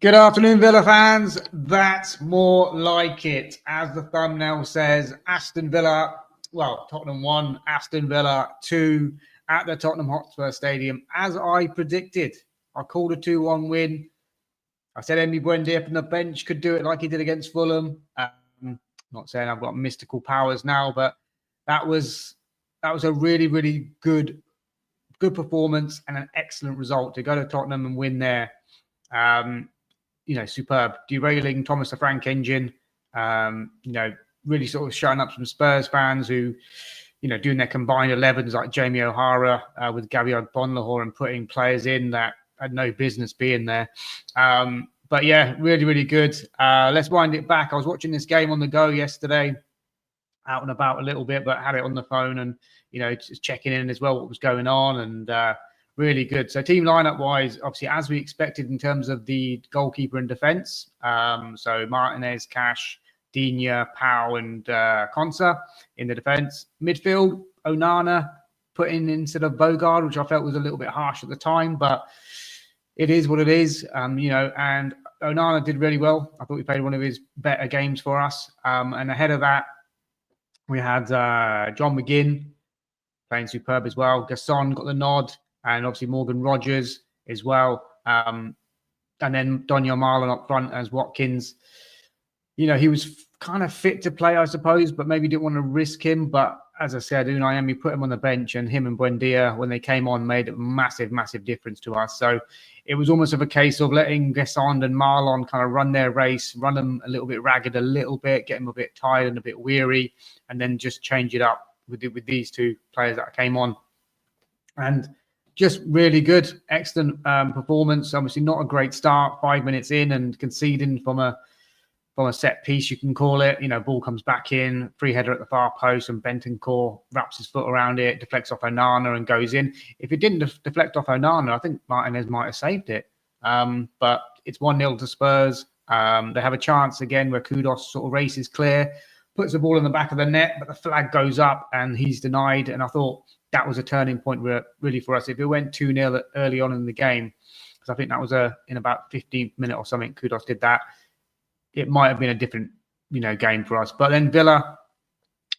Good afternoon, Villa fans. That's more like it. As the thumbnail says, Aston Villa, Tottenham 1, Aston Villa 2 at the Tottenham Hotspur Stadium. As I predicted, I called a 2-1 win. I said Buendia from the bench could do it like he did against Fulham. Not saying I've got mystical powers now, but that was a really, really good performance and an excellent result to go to Tottenham and win there. Superb. Derailing Thomas the Frank engine, really sort of shutting up some Spurs fans who, doing their combined 11s like Jamie O'Hara with Gabby Bonlahor and putting players in that had no business being there. But yeah, really, really good. Let's wind it back. I was watching this game on the go yesterday, out and about a little bit, but had it on the phone and, just checking in as well what was going on, and really good. So team lineup wise, obviously, as we expected in terms of the goalkeeper and defence. So Martinez, Cash, Digne, Powell and Konsa in the defence. Midfield, Onana put in instead of Bogard, which I felt was a little bit harsh at the time, but it is what it is. And Onana did really well. I thought he played one of his better games for us. And ahead of that, we had John McGinn playing superb as well. Gasson got the nod, and obviously Morgan Rogers as well. And then Daniel Marlon up front as Watkins. He was kind of fit to play, I suppose, but maybe didn't want to risk him. But as I said, Unai Emery put him on the bench, and him and Buendia, when they came on, made a massive, massive difference to us. So it was almost of a case of letting Gasson and Marlon kind of run their race, run them a little bit ragged, a little bit, get them a bit tired and a bit weary, and then just change it up with these two players that came on. And just really good, excellent performance. Obviously not a great start, 5 minutes in and conceding from a set piece, you can call it. Ball comes back in, free header at the far post, and Bentancur wraps his foot around it, deflects off Onana and goes in. If it didn't deflect off Onana, I think Martinez might have saved it. But it's 1-0 to Spurs. They have a chance again where Kudos sort of races clear, puts the ball in the back of the net, but the flag goes up and he's denied. And I thought that was a turning point really for us. If it went 2-0 early on in the game, because I think that was in about 15th minute or something, Kudos did that, it might have been a different, game for us. But then Villa,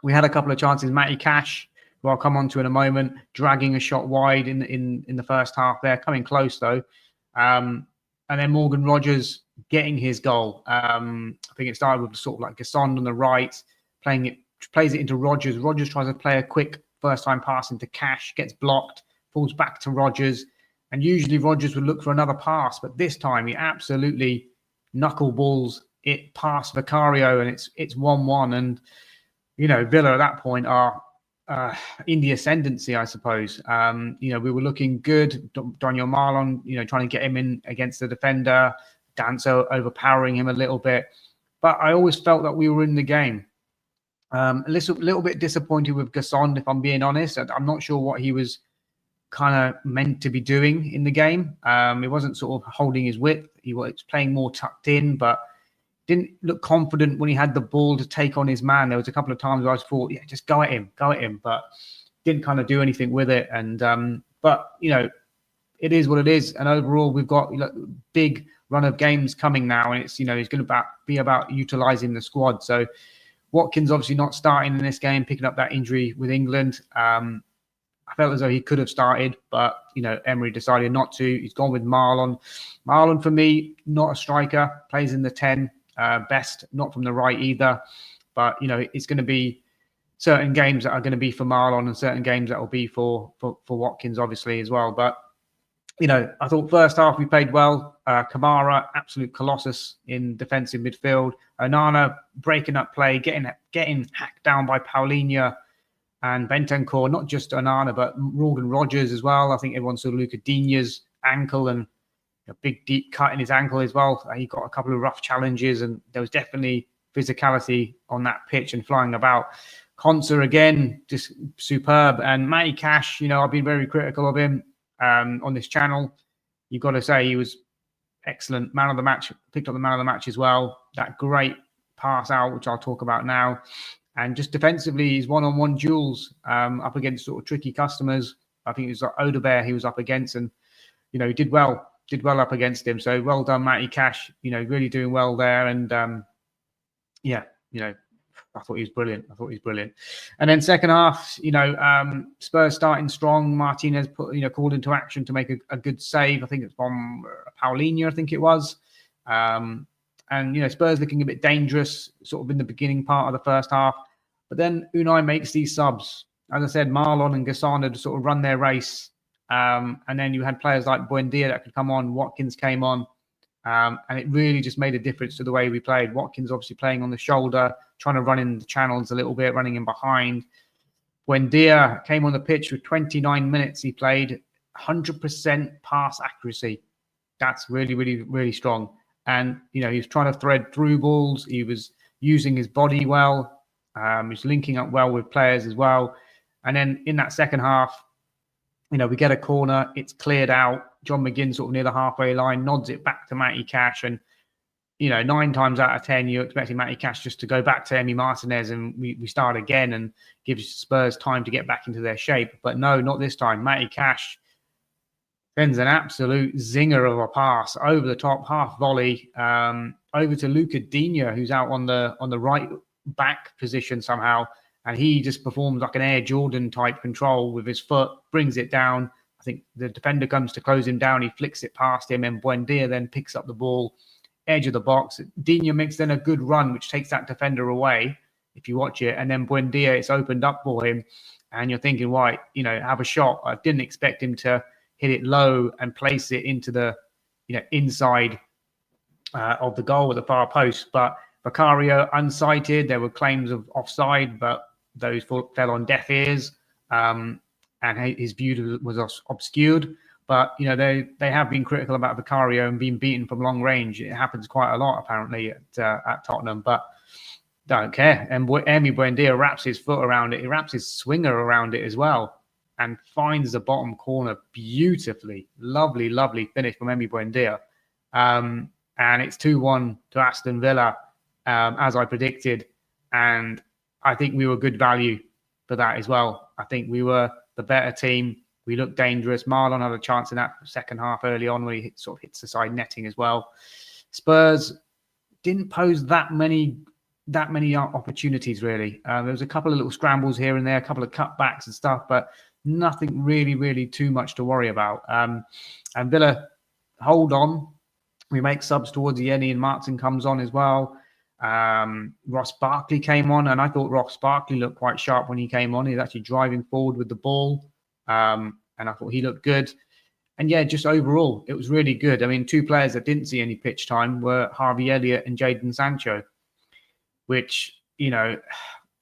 we had a couple of chances. Matty Cash, who I'll come on to in a moment, dragging a shot wide in the first half there, coming close though. And then Morgan Rogers getting his goal. I think it started with sort of like Gasson on the right, plays it into Rogers. Rogers tries to play a quick first-time pass into Cash, gets blocked, falls back to Rogers. And usually Rogers would look for another pass, but this time he absolutely knuckleballs it past Vicario, and it's 1-1. And Villa at that point are in the ascendancy, I suppose. We were looking good. Daniel Marlon, trying to get him in against the defender, Danso overpowering him a little bit. But I always felt that we were in the game. A little bit disappointed with Gasson, if I'm being honest. I'm not sure what he was kind of meant to be doing in the game. He wasn't sort of holding his width. He was playing more tucked in, but didn't look confident when he had the ball to take on his man. There was a couple of times where I thought, yeah, just go at him, but didn't kind of do anything with it. And but it is what it is. And overall, we've got big run of games coming now, and it's it's going to be about utilizing the squad. So Watkins obviously not starting in this game, picking up that injury with England. I felt as though he could have started, but Emery decided not to. He's gone with Marlon. Marlon, for me, not a striker, plays in the 10. Best, not from the right either. But, it's going to be certain games that are going to be for Marlon and certain games that will be for Watkins, obviously, as well. But, I thought first half we played well. Kamara, absolute colossus in defensive midfield. Onana breaking up play, getting hacked down by Paulinho and Bentancur. Not just Onana, but Morgan Rogers as well. I think everyone saw Luca Digne's ankle and a big deep cut in his ankle as well. He got a couple of rough challenges, and there was definitely physicality on that pitch and flying about. Konsa again, just superb. And Matty Cash, I've been very critical of him on this channel. You've got to say he was excellent. Man of the match, picked up the man of the match as well. That great pass out, which I'll talk about now. And just defensively, his one-on-one duels up against sort of tricky customers. I think it was like Odebear he was up against, and he did well. did well up against him. So well done, Matty Cash. Really doing well there. And I thought he was brilliant. And then second half, Spurs starting strong. Martinez called into action to make a good save. I think it's from Paulinho, I think it was. And Spurs looking a bit dangerous sort of in the beginning part of the first half. But then Unai makes these subs. As I said, Marlon and Gassana to sort of run their race. And then you had players like Buendia that could come on. Watkins came on. And it really just made a difference to the way we played. Watkins obviously playing on the shoulder, trying to run in the channels a little bit, running in behind. Buendia came on the pitch with 29 minutes. He played 100% pass accuracy. That's really, really, really strong. And, he was trying to thread through balls. He was using his body well. He was linking up well with players as well. And then in that second half, we get a corner. It's cleared out. John McGinn sort of near the halfway line, nods it back to Matty Cash. And, 9 times out of 10, you're expecting Matty Cash just to go back to Emi Martinez and we start again and give Spurs time to get back into their shape. But no, not this time. Matty Cash sends an absolute zinger of a pass over the top, half volley, over to Luca Digne, who's out on the right back position somehow. And he just performs like an Air Jordan type control with his foot, brings it down. I think the defender comes to close him down. He flicks it past him, and Buendia then picks up the ball, edge of the box. Digne makes then a good run, which takes that defender away, if you watch it. And then Buendia, it's opened up for him. And you're thinking, right, have a shot. I didn't expect him to hit it low and place it into the, inside of the goal at the far post. But Vicario unsighted. There were claims of offside, but those fell on deaf ears, and his view was obscured. But they have been critical about Vicario and being beaten from long range. It happens quite a lot apparently at Tottenham, but don't care. And Emi Buendia wraps his foot around it. He wraps his swinger around it as well, and finds the bottom corner beautifully. Lovely, lovely finish from Emi Buendia. And it's 2-1 to Aston Villa, as I predicted. And I think we were good value for that as well. I think we were the better team. We looked dangerous. Marlon had a chance in that second half early on where he sort of hits the side netting as well. Spurs didn't pose that many opportunities, really. There was a couple of little scrambles here and there, a couple of cutbacks and stuff, but nothing really, really too much to worry about. And Villa hold on. We make subs towards the end, and Martin comes on as well. Ross Barkley came on, and I thought Ross Barkley looked quite sharp when he came on. He was actually driving forward with the ball, and I thought he looked good. And yeah, just overall, it was really good. I mean, 2 players that didn't see any pitch time were Harvey Elliott and Jadon Sancho, which,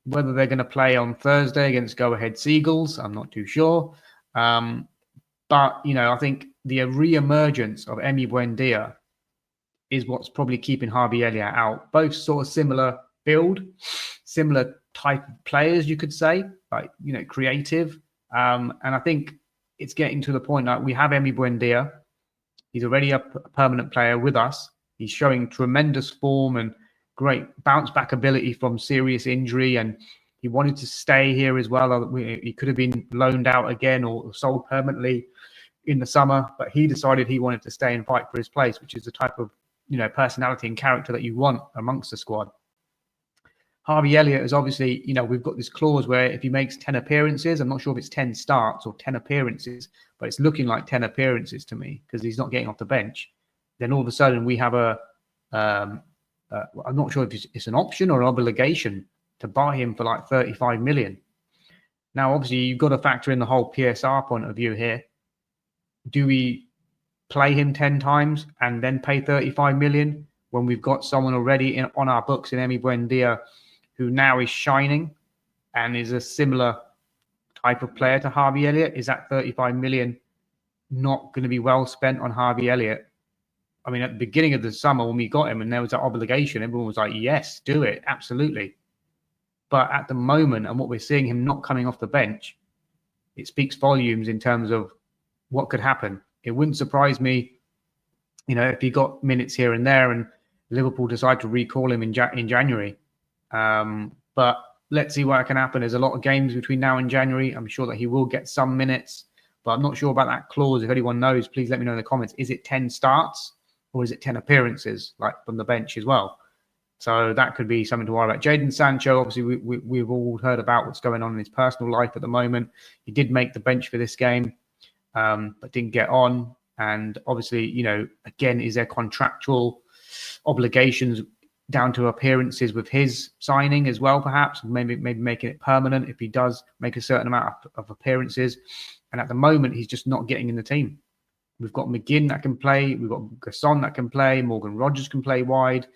whether they're going to play on Thursday against Go Ahead Seagulls, I'm not too sure. But, I think the re-emergence of Emi Buendia is what's probably keeping Harvey Elliott out. Both sort of similar build, similar type of players, you could say, like, creative. And I think it's getting to the point that we have Emi Buendia. He's already a permanent player with us. He's showing tremendous form and great bounce back ability from serious injury. And he wanted to stay here as well. He could have been loaned out again or sold permanently in the summer, but he decided he wanted to stay and fight for his place, which is the type of personality and character that you want amongst the squad. Harvey Elliott is obviously, we've got this clause where if he makes 10 appearances, I'm not sure if it's 10 starts or 10 appearances, but it's looking like 10 appearances to me because he's not getting off the bench. Then all of a sudden we have I'm not sure if it's an option or an obligation to buy him for like 35 million. Now, obviously, you've got to factor in the whole PSR point of view here. Do we play him 10 times and then pay 35 million when we've got someone already on our books in Emi Buendia who now is shining and is a similar type of player to Harvey Elliott? Is that 35 million not going to be well spent on Harvey Elliott? I mean, at the beginning of the summer when we got him and there was that obligation, everyone was like, yes, do it. Absolutely. But at the moment, and what we're seeing him not coming off the bench, it speaks volumes in terms of what could happen. It wouldn't surprise me, if he got minutes here and there and Liverpool decide to recall him in January. But let's see what can happen. There's a lot of games between now and January. I'm sure that he will get some minutes. but I'm not sure about that clause. If anyone knows, please let me know in the comments. Is it 10 starts or is it 10 appearances, like from the bench as well? So that could be something to worry about. Jadon Sancho, obviously, we've all heard about what's going on in his personal life at the moment. He did make the bench for this game, but didn't get on. And obviously, you know, again, is there contractual obligations down to appearances with his signing as well, perhaps? Maybe making it permanent if he does make a certain amount of appearances. And at the moment, he's just not getting in the team. We've got McGinn that can play. We've got Gasson that can play. Morgan Rogers can play wide.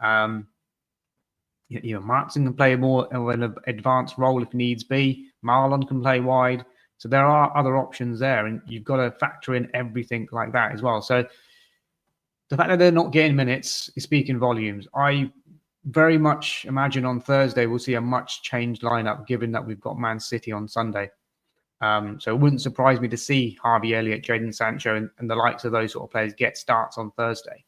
You know, Martin can play more of an advanced role if needs be. Marlon can play wide. So there are other options there, and you've got to factor in everything like that as well. So the fact that they're not getting minutes is speaking volumes. I very much imagine on Thursday we'll see a much changed lineup, given that we've got Man City on Sunday. So it wouldn't surprise me to see Harvey Elliott, Jadon Sancho, and the likes of those sort of players get starts on Thursday.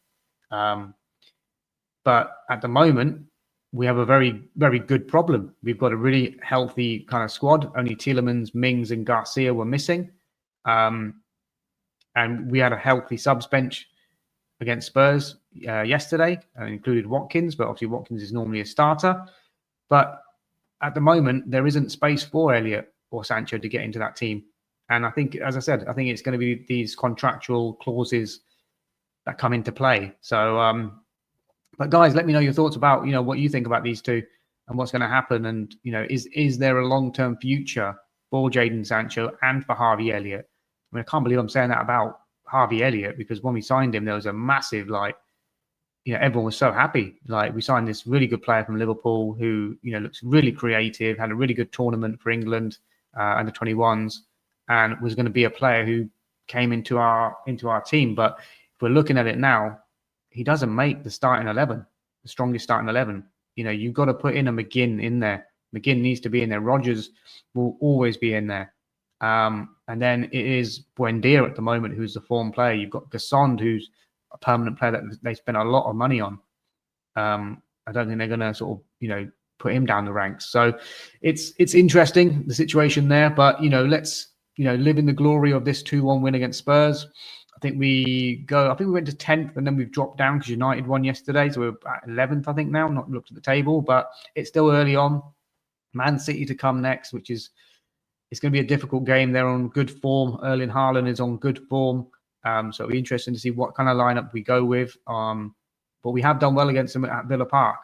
But at the moment, we have a very, very good problem. We've got a really healthy kind of squad. Only Tielemans, Mings, and Garcia were missing. And we had a healthy subs bench against Spurs yesterday, included Watkins, but obviously Watkins is normally a starter. But at the moment, there isn't space for Elliott or Sancho to get into that team. And I think, as I said, I think it's going to be these contractual clauses that come into play. So, but guys, let me know your thoughts about, you know, what you think about these two and what's going to happen. And, you know, is there a long-term future for Jadon Sancho and for Harvey Elliott? I mean, I can't believe I'm saying that about Harvey Elliott, because when we signed him, there was a massive, like, you know, everyone was so happy. Like, we signed this really good player from Liverpool who, you know, looks really creative, had a really good tournament for England under 21s, and was going to be a player who came into our team. But if we're looking at it now, he doesn't make the starting 11, the strongest starting 11. You know, you've got to put in a McGinn in there. McGinn needs to be in there. Rogers will always be in there. And then it is Buendia at the moment, who's the form player. You've got Gasson, who's a permanent player that they spent a lot of money on. I don't think they're going to sort of, you know, put him down the ranks. So it's interesting, the situation there. But, you know, let's, you know, live in the glory of this 2-1 win against Spurs. I think we went to 10th and then we've dropped down because United won yesterday. So we're at 11th, I think now, not looked at the table, but it's still early on. Man City to come next, which is, it's going to be a difficult game. They're on good form. Erling Haaland is on good form. So it'll be interesting to see what kind of lineup we go with. But we have done well against them at Villa Park.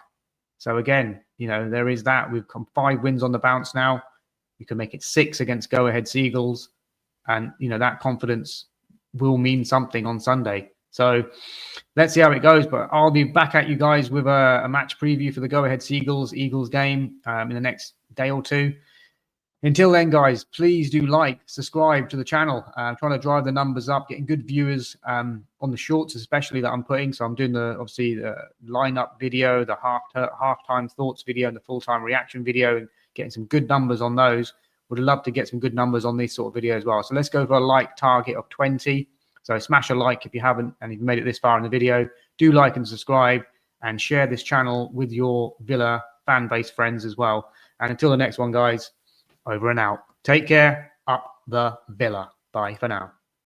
So again, you know, there is that. We've come 5 wins on the bounce now. We can make it 6 against Go Ahead Seagulls. And, you know, that confidence will mean something on Sunday. So let's see how it goes. But I'll be back at you guys with a match preview for the Go Ahead Eagles game in the next day or two. Until then, guys, please do like, subscribe to the channel. I'm trying to drive the numbers up, getting good viewers on the shorts, especially that I'm putting. So I'm doing obviously the lineup video, the halftime thoughts video, and the full-time reaction video, and getting some good numbers on those. Would love to get some good numbers on this sort of video as well. So let's go for a like target of 20. So smash a like if you haven't, and if you've made it this far in the video. Do like and subscribe, and share this channel with your Villa fan base friends as well. And until the next one, guys, over and out. Take care. Up the Villa. Bye for now.